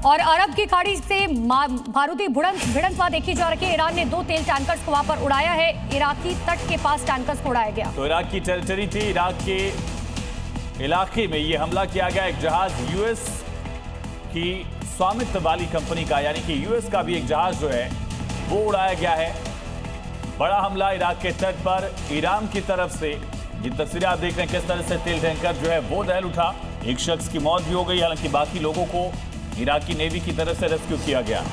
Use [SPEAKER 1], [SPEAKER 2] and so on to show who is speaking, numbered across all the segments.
[SPEAKER 1] और अरब की खाड़ी से बारूदी भिड़ंत देखी जा रही है। ईरान ने 2 तेल टैंकर्स को वहां पर उड़ाया है। इराकी तट के पास टैंकर्स को उड़ाया गया।
[SPEAKER 2] तो इराक की टेरिटरी थी, इराक के इलाके में ये हमला किया गया। एक जहाज यूएस की स्वामित्व वाली कंपनी का, यानी कि यूएस का भी एक जहाज जो है वो उड़ाया गया है। बड़ा हमला इराक के तट पर ईरान की तरफ से। ये तस्वीरें आप देख रहे हैं किस तरह से तेल टैंकर जो है वो दहल उठा। एक शख्स की मौत भी हो गई, हालांकि बाकी लोगों को इराकी नेवी की तरफ से रेस्क्यू किया गया।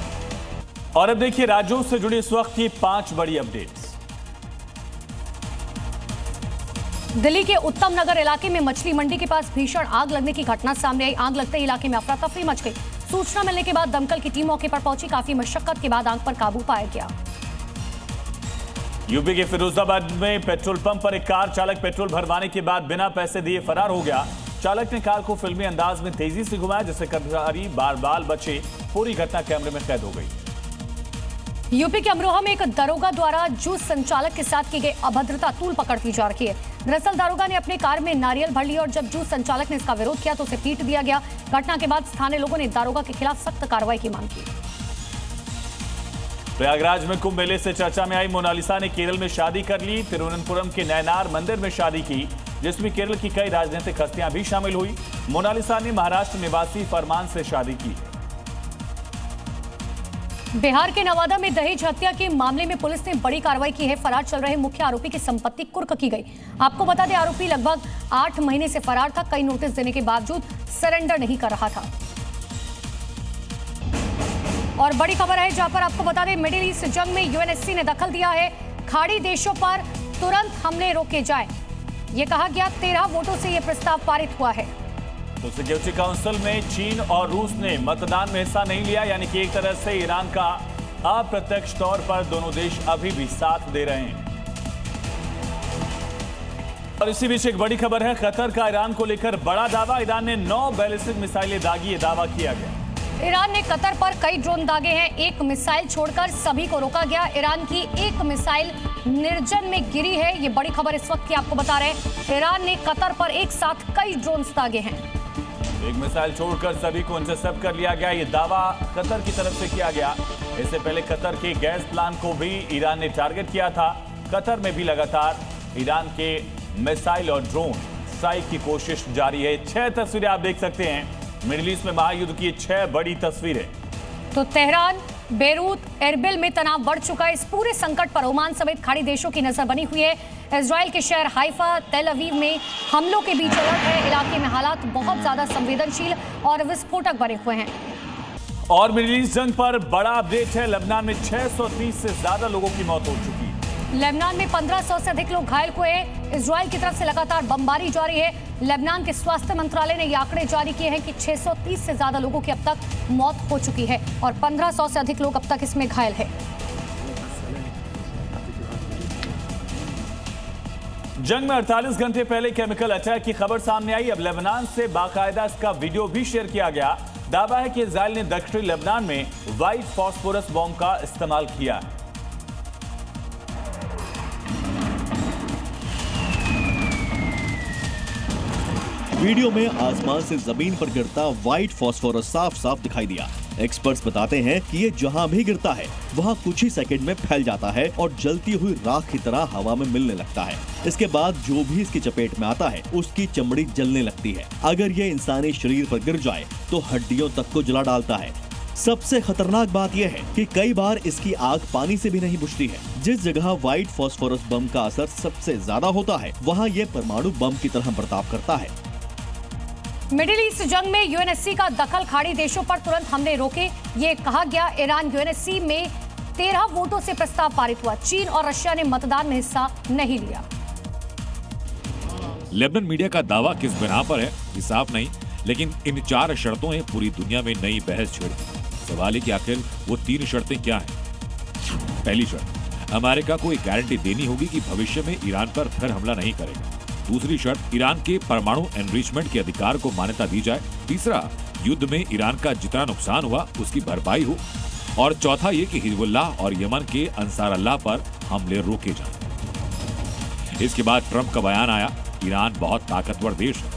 [SPEAKER 2] और अब देखिए राज्यों से जुड़ी इस वक्त की 5 बड़ी अपडेट्स।
[SPEAKER 1] दिल्ली के उत्तम नगर इलाके में मछली मंडी के पास भीषण आग लगने की घटना सामने आई। आग लगते ही इलाके में अफरा तफरी मच गई। सूचना मिलने के बाद दमकल की टीम मौके पर पहुंची। काफी मशक्कत के बाद आग पर काबू पाया गया।
[SPEAKER 2] यूपी के फिरोजाबाद में पेट्रोल पंप पर एक कार चालक पेट्रोल भरवाने के बाद बिना पैसे दिए फरार हो गया। चालक ने कार को फिल्मी अंदाज में तेजी से घुमाया, जिससे कर्मचारी बाल बचे। पूरी घटना कैमरे में कैद हो गई।
[SPEAKER 1] यूपी के अमरोहा में एक दरोगा द्वारा जूस संचालक के साथ की गई अभद्रता तूल पकड़ दी जा रही है। दरअसल दरोगा ने अपने कार में नारियल भर लिया और जब जूस संचालक ने इसका विरोध किया तो उसे पीट दिया गया। घटना के बाद स्थानीय लोगों ने दरोगा के खिलाफ सख्त कार्रवाई की मांग की।
[SPEAKER 2] प्रयागराज में कुंभ मेले से चर्चा में आई मोनालिसा ने केरल में शादी कर ली। तिरुवनंतपुरम के नयनार मंदिर में शादी की, जिसमें केरल की कई राजनीतिक हस्तियां भी शामिल हुई। मोनालिसा ने महाराष्ट्र निवासी फरमान से शादी की।
[SPEAKER 1] बिहार के नवादा में दहेज हत्या के मामले में पुलिस ने बड़ी कार्रवाई की है। फरार चल रहे मुख्य आरोपी की संपत्ति कुर्क की गई। आपको बता दें, आरोपी लगभग 8 महीने से फरार था। कई नोटिस देने के बावजूद सरेंडर नहीं कर रहा था। और बड़ी खबर है जहां पर आपको बता दें, मिडिल ईस्ट जंग में यूएनएससी ने दखल दिया है। खाड़ी देशों पर तुरंत हमले रोके जाएं, ये कहा गया। 13 वोटों से यह प्रस्ताव पारित हुआ है।
[SPEAKER 2] तो सिक्योरिटी काउंसिल में चीन और रूस ने मतदान में हिस्सा नहीं लिया, यानी कि एक तरह से ईरान का अप्रत्यक्ष तौर पर दोनों देश अभी भी साथ दे रहे हैं। और इसी बीच एक बड़ी खबर है, कतर का ईरान को लेकर बड़ा दावा। ईरान ने 9 बैलिस्टिक मिसाइलें दागी, ये दावा किया गया।
[SPEAKER 1] ईरान ने कतर पर कई ड्रोन दागे हैं। एक मिसाइल छोड़कर सभी को रोका गया। ईरान की एक मिसाइल निर्जन में गिरी है। ये बड़ी खबर इस वक्त की आपको बता रहे हैं। ईरान ने कतर पर एक साथ कई ड्रोन दागे हैं।
[SPEAKER 2] एक मिसाइल छोड़कर सभी को इंटरसेप्ट कर लिया गया, ये दावा कतर की तरफ से किया गया। इससे पहले कतर के गैस प्लांट को भी ईरान ने टारगेट किया था। कतर में भी लगातार ईरान के मिसाइल और ड्रोन स्ट्राइक की कोशिश जारी है। 6 तस्वीरें आप देख सकते हैं, मिडिल ईस्ट में महायुद्ध की 6 बड़ी तस्वीरें।
[SPEAKER 1] तो तेहरान, बेरूत, एरबिल में तनाव बढ़ चुका है। इस पूरे संकट पर ओमान समेत खाड़ी देशों की नजर बनी हुई है। इजराइल के शहर हाइफा, तेल अवीव में हमलों के बीच अलर्ट है। इलाके में हालात बहुत ज्यादा संवेदनशील और विस्फोटक बने हुए हैं।
[SPEAKER 2] और मिडिल ईस्ट जंग पर बड़ा अपडेट है। लेबनान में 630 से ज्यादा लोगों की मौत हो चुकी है।
[SPEAKER 1] लेबनान में 1500 से अधिक लोग घायल हुए हैं। इजराइल की तरफ से लगातार बमबारी जारी है। लेबनान के स्वास्थ्य मंत्रालय ने ये आंकड़े जारी किए हैं कि 630 से ज्यादा लोगों की अब तक मौत हो चुकी है और 1500 से अधिक लोग अब तक इसमें घायल हैं।
[SPEAKER 2] जंग में 48 घंटे पहले केमिकल अटैक की खबर सामने आई। अब लेबनान से बाकायदा इसका वीडियो भी शेयर किया गया। दावा है कि इजराइल ने दक्षिणी लेबनान में व्हाइट फास्फोरस बॉम्ब का इस्तेमाल किया।
[SPEAKER 3] वीडियो में आसमान से जमीन पर गिरता व्हाइट फास्फोरस साफ साफ दिखाई दिया। एक्सपर्ट्स बताते हैं कि ये जहां भी गिरता है वहां कुछ ही सेकंड में फैल जाता है और जलती हुई राख की तरह हवा में मिलने लगता है। इसके बाद जो भी इसकी चपेट में आता है उसकी चमड़ी जलने लगती है। अगर ये इंसानी शरीर पर गिर जाए तो हड्डियों तक को जला डालता है। सबसे खतरनाक बात यह है कि कई बार इसकी आग पानी से भी नहीं बुझती है। जिस जगह व्हाइट फास्फोरस बम का असर सबसे ज्यादा होता है वहाँ ये परमाणु बम की तरह बर्ताव करता है।
[SPEAKER 1] मिडिल ईस्ट जंग में यूएनएससी का दखल, खाड़ी देशों पर तुरंत हमले रोके, ये कहा गया। ईरान यूएनएससी में 13 वोटों से प्रस्ताव पारित हुआ। चीन और रशिया ने मतदान में हिस्सा नहीं लिया।
[SPEAKER 4] लेबनान मीडिया का दावा किस बिना पर है ये साफ नहीं, लेकिन इन 4 शर्तों ने पूरी दुनिया में नई बहस छेड़ दी। सवाल है कि आखिर वो 3 शर्तें क्या हैं? पहली शर्त, अमेरिका को एक गारंटी देनी होगी कि भविष्य में ईरान पर फिर हमला नहीं करेगा। दूसरी शर्त, ईरान के परमाणु एनरिचमेंट के अधिकार को मान्यता दी जाए। तीसरा, युद्ध में ईरान का जितना नुकसान हुआ उसकी भरपाई हो। और चौथा ये कि हिजबुल्लाह और यमन के अंसार अल्लाह पर हमले रोके जाएं। इसके बाद ट्रंप का बयान आया, ईरान बहुत ताकतवर देश है,